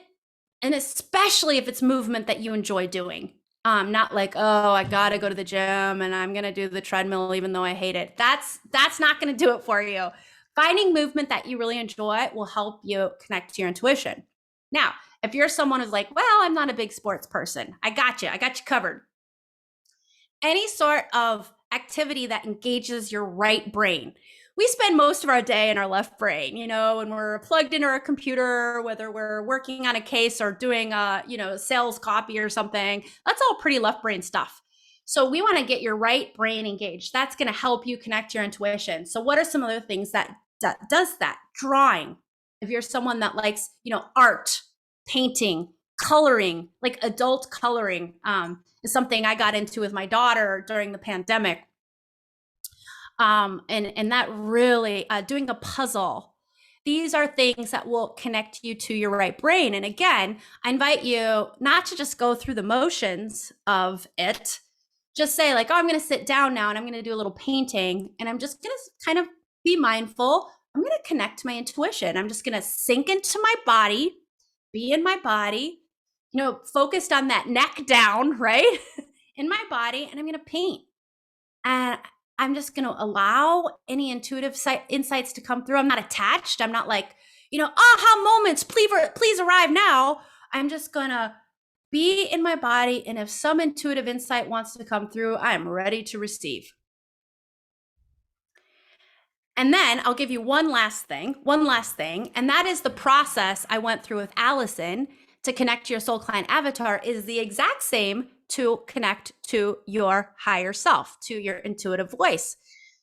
Speaker 2: and especially if it's movement that you enjoy doing, not like, oh, I got to go to the gym and I'm going to do the treadmill, even though I hate it. That's not going to do it for you. Finding movement that you really enjoy will help you connect to your intuition. Now, if you're someone who's like, well, I'm not a big sports person, I got you covered. Any sort of activity that engages your right brain. We spend most of our day in our left brain, when we're plugged into our computer, whether we're working on a case or doing sales copy or something. That's all pretty left brain stuff. So we want to get your right brain engaged. That's going to help you connect your intuition. So what are some other things that does that? Drawing. If you're someone that likes, art, painting, coloring, like adult coloring, is something I got into with my daughter during the pandemic. And that really, doing a puzzle. These are things that will connect you to your right brain. And again, I invite you not to just go through the motions of it. Just say like, oh, I'm going to sit down now and I'm going to do a little painting. And I'm just going to kind of be mindful. I'm going to connect to my intuition. I'm just going to sink into my body, be in my body, focused on that neck down, right? In my body, and I'm going to paint. And I'm just going to allow any intuitive insights to come through. I'm not attached. I'm not like, aha moments, please arrive now. I'm just going to be in my body. And if some intuitive insight wants to come through, I'm ready to receive. And then I'll give you one last thing. And that is the process I went through with Allison to connect to your soul client avatar is the exact same to connect to your higher self, to your intuitive voice.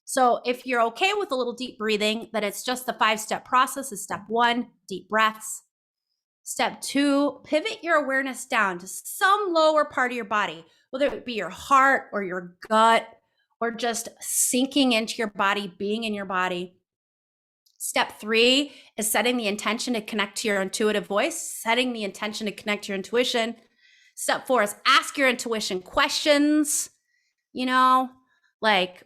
Speaker 2: So if you're okay with a little deep breathing, then it's just the 5-step process is step 1, deep breaths. Step 2, pivot your awareness down to some lower part of your body, whether it be your heart or your gut, or just sinking into your body, being in your body. Step 3 is setting the intention to connect to your intuitive voice, setting the intention to connect to your intuition. Step 4 is ask your intuition questions, like,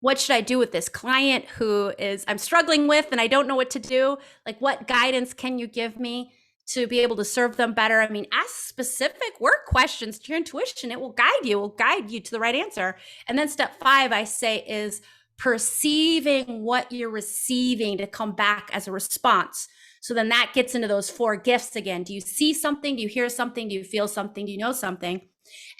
Speaker 2: what should I do with this client who I'm struggling with and I don't know what to do? Like, what guidance can you give me to be able to serve them better? I mean, ask specific work questions to your intuition. It will guide you to the right answer. And then step 5, I say, is perceiving what you're receiving to come back as a response. So then that gets into those 4 gifts again. Do you see something? Do you hear something? Do you feel something? Do you know something?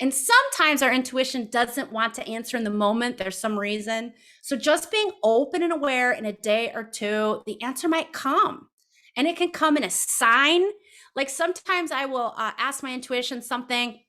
Speaker 2: And sometimes our intuition doesn't want to answer in the moment. There's some reason. So just being open and aware in a day or 2, the answer might come. And it can come in a sign. Like sometimes I will ask my intuition something,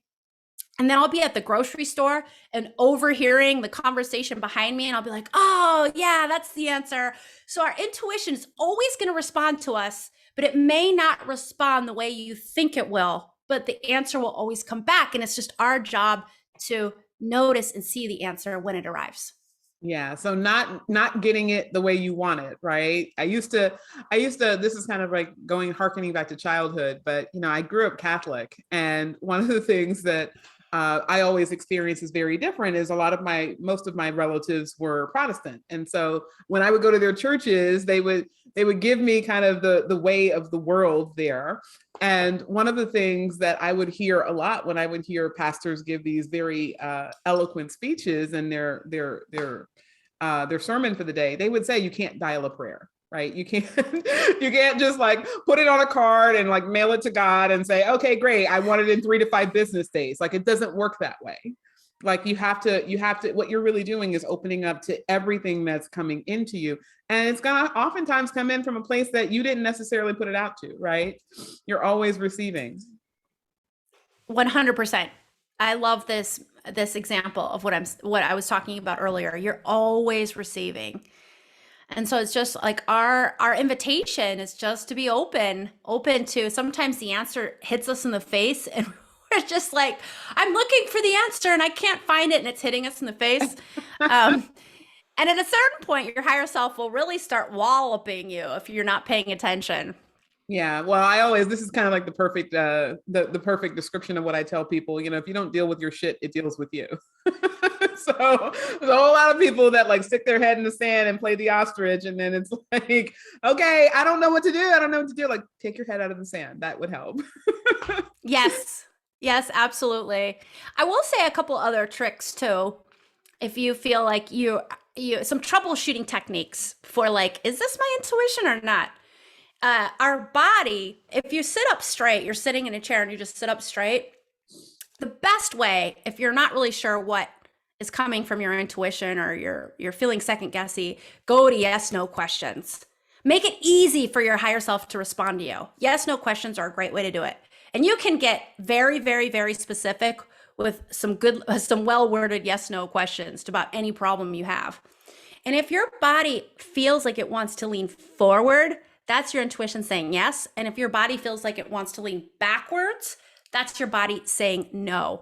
Speaker 2: and then I'll be at the grocery store and overhearing the conversation behind me, and I'll be like, oh, yeah, that's the answer. So our intuition is always going to respond to us, but it may not respond the way you think it will, but the answer will always come back. And it's just our job to notice and see the answer when it arrives.
Speaker 1: Yeah. So not getting it the way you want it. Right. I used to, this is kind of like hearkening back to childhood, but I grew up Catholic. And one of the things that I always experience is very different. Is most of my relatives were Protestant, and so when I would go to their churches, they would give me kind of the way of the world there. And one of the things that I would hear a lot when I would hear pastors give these very eloquent speeches and their sermon for the day, they would say, you can't dial a prayer, right? You can't you can't just like put it on a card and like mail it to God and say, okay, great, I want it in 3 to 5 business days. Like, it doesn't work that way. Like, you have to, what you're really doing is opening up to everything that's coming into you. And it's gonna oftentimes come in from a place that you didn't necessarily put it out to, right? You're always receiving.
Speaker 2: 100%. I love this example of what I was talking about earlier. You're always receiving. And so it's just like our invitation is just to be open to, sometimes the answer hits us in the face and we're just like, I'm looking for the answer and I can't find it, and it's hitting us in the face. And at a certain point, your higher self will really start walloping you if you're not paying attention.
Speaker 1: Yeah, well, this is kind of like the perfect the perfect description of what I tell people. You know, if you don't deal with your shit, it deals with you. So there's a whole lot of people that like stick their head in the sand and play the ostrich, and then it's like, okay, I don't know what to do. I don't know what to do. Like, take your head out of the sand. That would help.
Speaker 2: Yes, absolutely. I will say a couple other tricks too. If you feel like you some troubleshooting techniques for like, is this my intuition or not? Our body, if you sit up straight, you're sitting in a chair and you just sit up straight. The best way, if you're not really sure what is coming from your intuition or you're feeling second guessy, go to yes, no questions. Make it easy for your higher self to respond to you. Yes, no questions are a great way to do it. And you can get very, very, very specific with some well-worded yes, no questions to about any problem you have. And if your body feels like it wants to lean forward, that's your intuition saying yes. And if your body feels like it wants to lean backwards, that's your body saying no.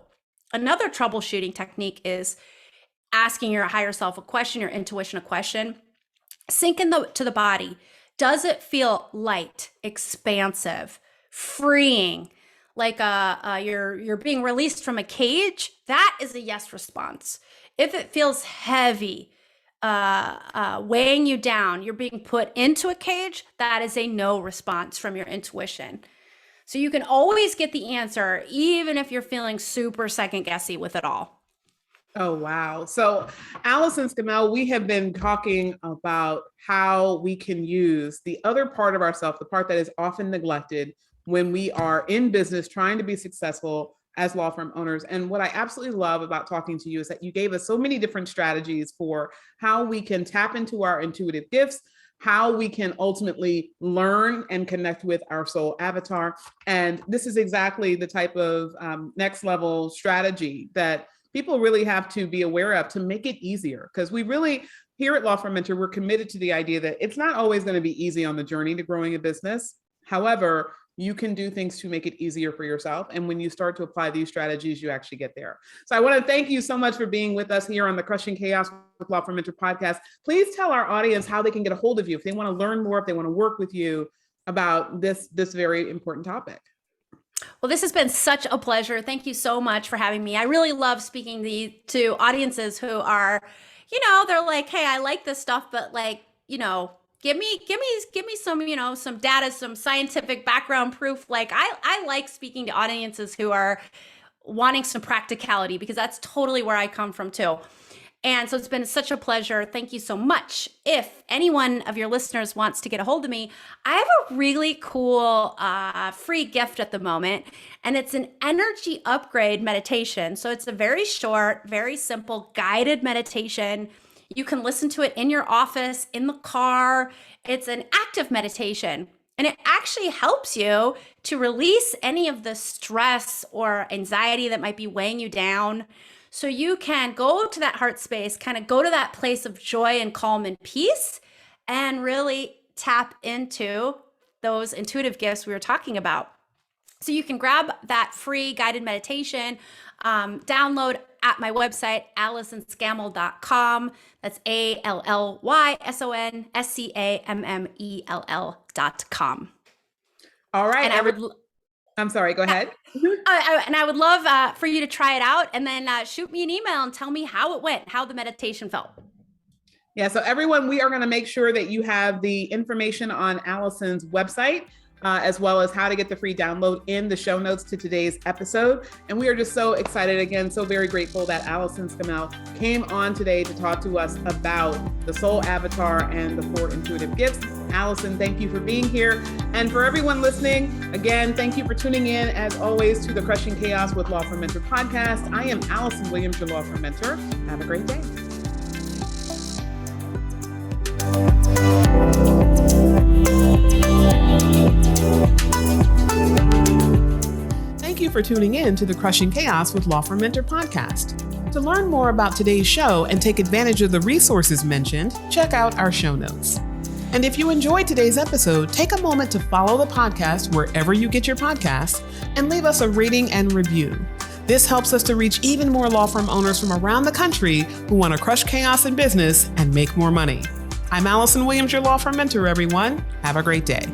Speaker 2: Another troubleshooting technique is asking your higher self a question, your intuition a question. Sink to the body. Does it feel light, expansive, freeing, like you're being released from a cage? That is a yes response. If it feels heavy, weighing you down, you're being put into a cage, that is a no response from your intuition. So you can always get the answer, even if you're feeling super second guessy with it all.
Speaker 1: Oh, wow. So Allison Scamell, we have been talking about how we can use the other part of ourselves, the part that is often neglected when we are in business trying to be successful as law firm owners. And what I absolutely love about talking to you is that you gave us so many different strategies for how we can tap into our intuitive gifts, how we can ultimately learn and connect with our soul avatar. And this is exactly the type of next level strategy that people really have to be aware of to make it easier. Because we really, here at Law Firm Mentor, we're committed to the idea that it's not always going to be easy on the journey to growing a business. However, you can do things to make it easier for yourself. And when you start to apply these strategies, you actually get there. So I want to thank you so much for being with us here on the Crushing Chaos with Law Firm Mentor podcast. Please tell our audience how they can get a hold of you if they want to learn more, if they want to work with you about this very important topic.
Speaker 2: Well, this has been such a pleasure. Thank you so much for having me. I really love speaking to audiences who are, they're like, hey, I like this stuff, but like, give me some, some data, some scientific background proof. Like I like speaking to audiences who are wanting some practicality, because that's totally where I come from too. And so it's been such a pleasure. Thank you so much. If anyone of your listeners wants to get a hold of me, I have a really cool free gift at the moment, and it's an energy upgrade meditation. So it's a very short, very simple guided meditation. You can listen to it in your office, in the car. It's an active meditation, and it actually helps you to release any of the stress or anxiety that might be weighing you down. So you can go to that heart space, kind of go to that place of joy and calm and peace, and really tap into those intuitive gifts we were talking about. So you can grab that free guided meditation, download at my website, AllysonScammell.com. That's AllysonScammell.com.
Speaker 1: All right. I'm sorry, go ahead.
Speaker 2: And I would love for you to try it out and then shoot me an email and tell me how it went, how the meditation felt.
Speaker 1: Yeah, so everyone, we are going to make sure that you have the information on Allison's website, as well as how to get the free download in the show notes to today's episode. And we are just so excited, again, so very grateful that Allison Scamell came on today to talk to us about the soul avatar and the 4 intuitive gifts. Allison, thank you for being here. And for everyone listening, again, thank you for tuning in, as always, to the Crushing Chaos with Law Firm Mentor podcast. I am Allison Williams, your Law Firm Mentor. Have a great day. Thank you for tuning in to the Crushing Chaos with Law Firm Mentor podcast. To learn more about today's show and take advantage of the resources mentioned, check out our show notes. And if you enjoyed today's episode, take a moment to follow the podcast wherever you get your podcasts and leave us a rating and review. This helps us to reach even more law firm owners from around the country who want to crush chaos in business and make more money. I'm Allison Williams, your Law Firm Mentor, everyone. Have a great day.